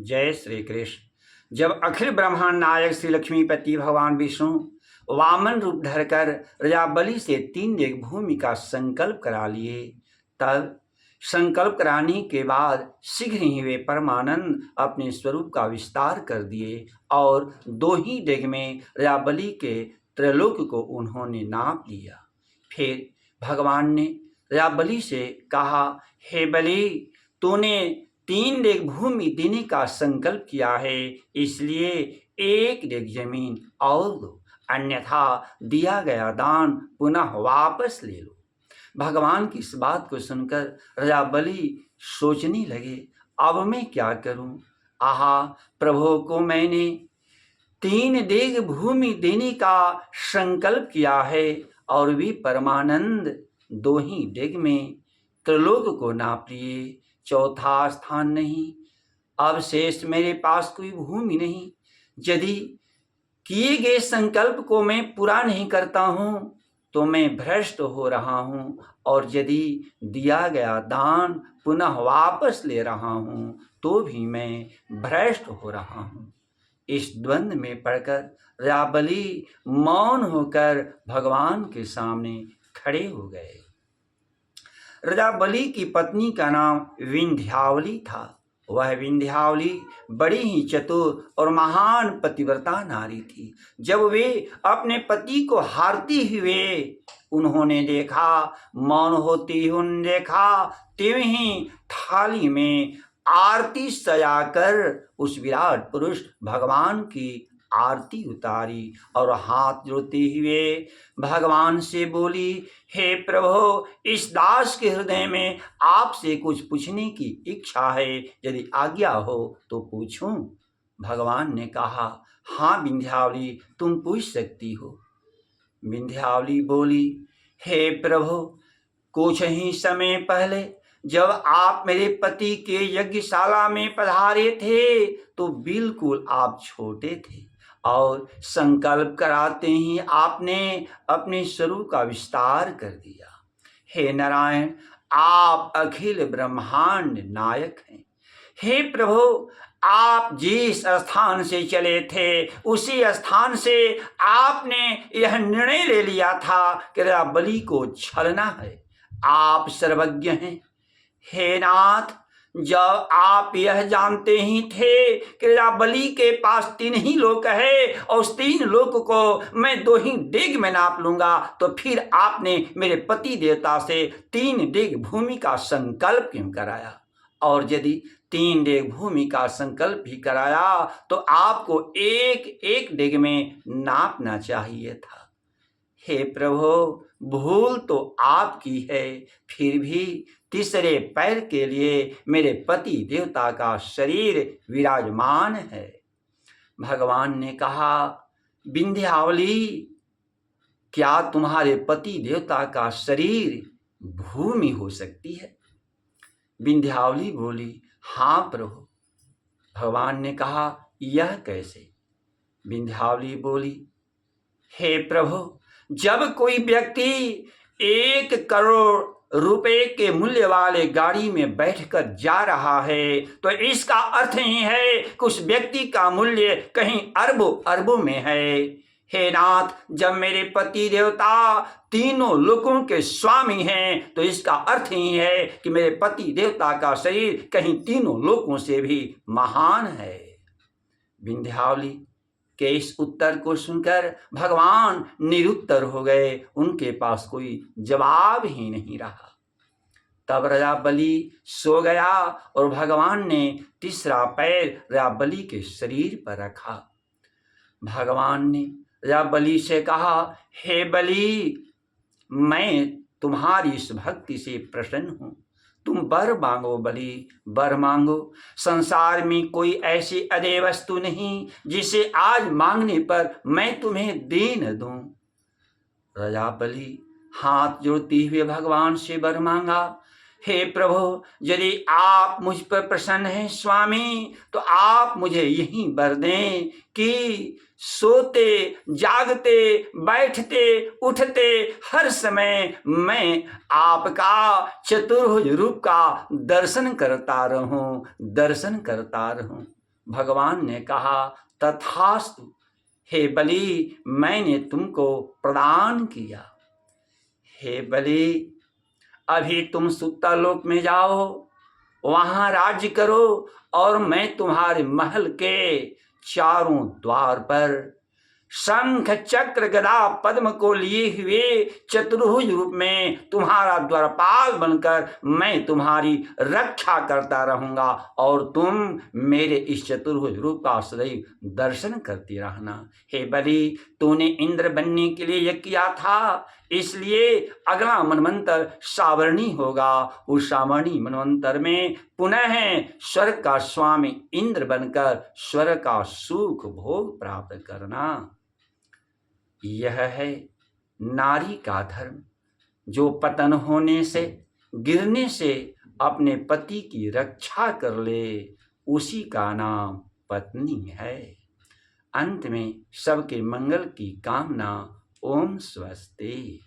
जय श्री कृष्ण। जब अखिल ब्रह्मांड नायक श्री लक्ष्मीपति भगवान विष्णु वामन रूप धरकर रजाबली से 3 डेग भूमि का संकल्प करा लिए, तब संकल्प कराने के बाद शीघ्र ही वे परमानंद अपने स्वरूप का विस्तार कर दिए और 2 ही डेग में रजाबली के त्रैलोक्य को उन्होंने नाप लिया। फिर भगवान ने रजाबली से कहा, हे बलि, तूने 3 डेग भूमि देने का संकल्प किया है, इसलिए 1 डेग जमीन और दो, अन्यथा दिया गया दान पुनः वापस ले लो। भगवान की इस बात को सुनकर रजाबली सोचने लगे, अब मैं क्या करूं? आहा, प्रभु को मैंने 3 डेग भूमि देने का संकल्प किया है और भी परमानंद 2 ही डेग में त्रिलोक को नाप लिए, चौथा स्थान नहीं। अब शेष मेरे पास कोई भूमि नहीं। यदि किए गए संकल्प को मैं पूरा नहीं करता हूँ तो मैं भ्रष्ट हो रहा हूँ, और यदि दिया गया दान पुनः वापस ले रहा हूँ तो भी मैं भ्रष्ट हो रहा हूँ। इस द्वंद्व में पड़कर रजाबली मौन होकर भगवान के सामने खड़े हो गए। रजाबली की पत्नी का नाम विंध्यावली था। वह विंध्यावली बड़ी ही चतुर और महान पतिव्रता नारी थी। जब वे अपने पति को हारती हुए उन्होंने देखा, मौन होती उन्होंने देखा, त्यों ही थाली में आरती सजाकर उस विराट पुरुष भगवान की आरती उतारी और हाथ जोड़ते हुए भगवान से बोली, हे प्रभु, इस दास के हृदय में आपसे कुछ पूछने की इच्छा है, यदि आज्ञा हो तो पूछूं। भगवान ने कहा, हाँ विंध्यावली, तुम पूछ सकती हो। विंध्यावली बोली, हे प्रभु, कुछ ही समय पहले जब आप मेरे पति के यज्ञशाला में पधारे थे तो बिल्कुल आप छोटे थे और संकल्प कराते ही आपने अपने स्वरूप का विस्तार कर दिया। हे नारायण, आप अखिल ब्रह्मांड नायक हैं। हे प्रभु, आप जिस स्थान से चले थे उसी स्थान से आपने यह निर्णय ले लिया था कि रजाबली को छलना है। आप सर्वज्ञ हैं। हे नाथ, जब आप यह जानते ही थे कि रजाबली के पास 3 ही लोक है और उस 3 लोक को मैं 2 ही डेग में नाप लूंगा, तो फिर आपने मेरे पति देवता से 3 डेग भूमि का संकल्प क्यों कराया? और यदि 3 डेग भूमि का संकल्प भी कराया तो आपको 1 डेग में नापना चाहिए था। हे प्रभु, भूल तो आपकी है, फिर भी तीसरे पैर के लिए मेरे पति देवता का शरीर विराजमान है। भगवान ने कहा, विंध्यावली, क्या तुम्हारे पति देवता का शरीर भूमि हो सकती है? विंध्यावली बोली, हाँ प्रभु। भगवान ने कहा, यह कैसे? विंध्यावली बोली, हे प्रभु, जब कोई व्यक्ति 1 करोड़ रुपए के मूल्य वाले गाड़ी में बैठकर जा रहा है तो इसका अर्थ ही है कि उस व्यक्ति का मूल्य कहीं अरबों अरबों में है। हे नाथ, जब मेरे पति देवता तीनों लोकों के स्वामी हैं तो इसका अर्थ ही है कि मेरे पति देवता का शरीर कहीं तीनों लोकों से भी महान है। विंध्यावली के इस उत्तर को सुनकर भगवान निरुत्तर हो गए। उनके पास कोई जवाब ही नहीं रहा। तब रजाबली सो गया और भगवान ने तीसरा पैर रजाबली के शरीर पर रखा। भगवान ने रजाबली से कहा, हे बलि, मैं तुम्हारी इस भक्ति से प्रसन्न हूँ। तुम वर मांगो बलि, वर मांगो। संसार में कोई ऐसी अदेय वस्तु नहीं जिसे आज मांगने पर मैं तुम्हें दे न दूं। रजाबली हाथ जोड़ते हुए भगवान से वर मांगा, हे प्रभु, यदि आप मुझ पर प्रसन्न हैं स्वामी, तो आप मुझे यही वर दें कि सोते जागते बैठते उठते हर समय मैं आपका चतुर्भुज रूप का दर्शन करता रहूं, दर्शन करता रहूं। भगवान ने कहा, तथास्तु हे बलि, मैंने तुमको प्रदान किया। हे बलि, अभी तुम सुत्तालोक में जाओ, वहां राज्य करो, और मैं तुम्हारे महल के चारों द्वार पर शंख चक्र गदा पद्म को लिए हुए चतुर्भुज रूप में तुम्हारा द्वारपाल बनकर मैं तुम्हारी रक्षा करता रहूंगा, और तुम मेरे इस चतुर्भुज रूप का सदैव दर्शन करती रहना। हे बलि, तूने इंद्र बनने के लिए यज्ञ किया था, इसलिए अगला मनवंतर सावर्णी होगा। उस सावर्णी मनवंतर में पुनः स्वर्ग का स्वामी इंद्र बनकर स्वर्ग का सुख भोग प्राप्त करना। यह है नारी का धर्म, जो पतन होने से, गिरने से अपने पति की रक्षा कर ले, उसी का नाम पत्नी है। अंत में सबके मंगल की कामना। ओम स्वस्ति।